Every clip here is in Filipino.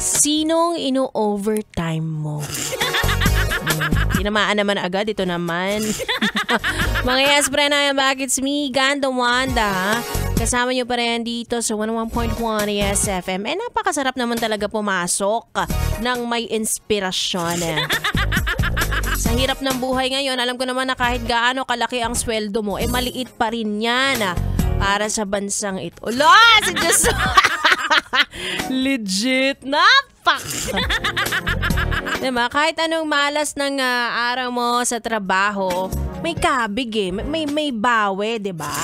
Sinong ino-overtime mo? Tinamaan naman agad. Ito naman. Mga yes, Brenna, bakit me, Ganda Wanda, kasama nyo pa rin dito sa 101.1 Yes FM. Napakasarap naman talaga pumasok ng may inspirasyon. Sa hirap ng buhay ngayon, alam ko naman na kahit gaano kalaki ang sweldo mo, maliit pa rin yan para sa bansang ito. Ala, si Diyos! Legit, napak! Diba? Kahit anong malas ng araw mo sa trabaho, may kabig may bawi, diba?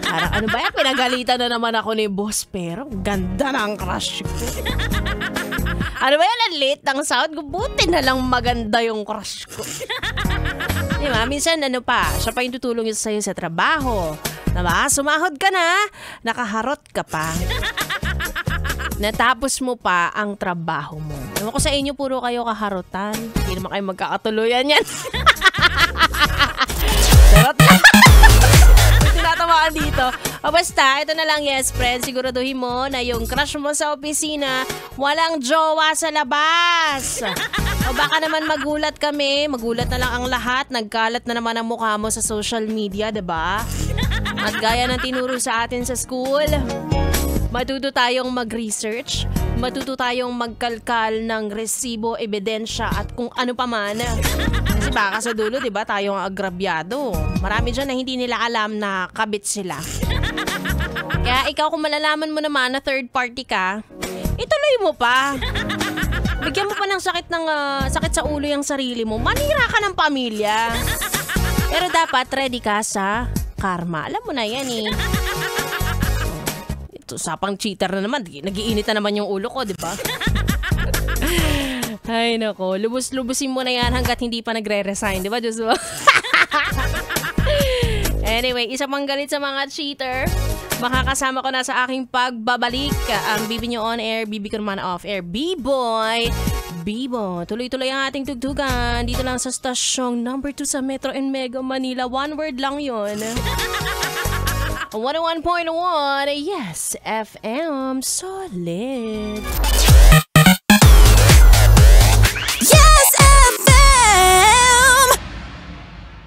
Parang ano ba yan? Pinagalitan na naman ako ni boss, pero ganda ng crush ko. Ano ba yan? Ang late ng sound ko. Buti na lang maganda yung crush ko. Diba? Minsan ano pa, siya pa yung tutulong sa'yo sa trabaho. Diba? Sumahod ka na, nakaharot ka pa. Natapos mo pa ang trabaho mo. Ewan ko sa inyo, puro kayo kaharutan. Hindi naman kayo magkakatuluyan yan. Charot na. Tinatamaan dito. O basta, ito na lang, yes friend. Siguraduhin mo na yung crush mo sa opisina, walang jowa sa labas. O baka naman magulat kami. Magulat na lang ang lahat. Nagkalat na naman ang mukha mo sa social media, diba? At gaya ng tinuro sa atin sa school, matuto tayong mag-research, matuto tayong magkalkal ng resibo, ebidensya at kung ano pa man. Kasi baka sa dulo, diba, tayong agrabyado. Marami dyan na hindi nila alam na kabit sila. Kaya ikaw kung malalaman mo naman na third party ka, ituloy mo pa. Bigyan mo pa ng sakit sa ulo yung sarili mo. Manira ka ng pamilya. Pero dapat ready ka sa karma. Alam mo na yan eh. Usapang cheater na naman. Nagiinit na naman yung ulo ko, di ba? Ay, nako. Lubos-lubusin mo na yan hanggat hindi pa nagre-resign, di ba, Diyos mo? Anyway, isa pang galit sa mga cheater. Makakasama ko na sa aking pagbabalik. Ang Bibi nyo on air, Bibi ko naman off air. B-Boy! Bibo, tuloy-tuloy ang ating tugtugan. Dito lang sa stasyong number 2 sa Metro and Mega Manila. One word lang yun. 101.1 Yes FM Solid.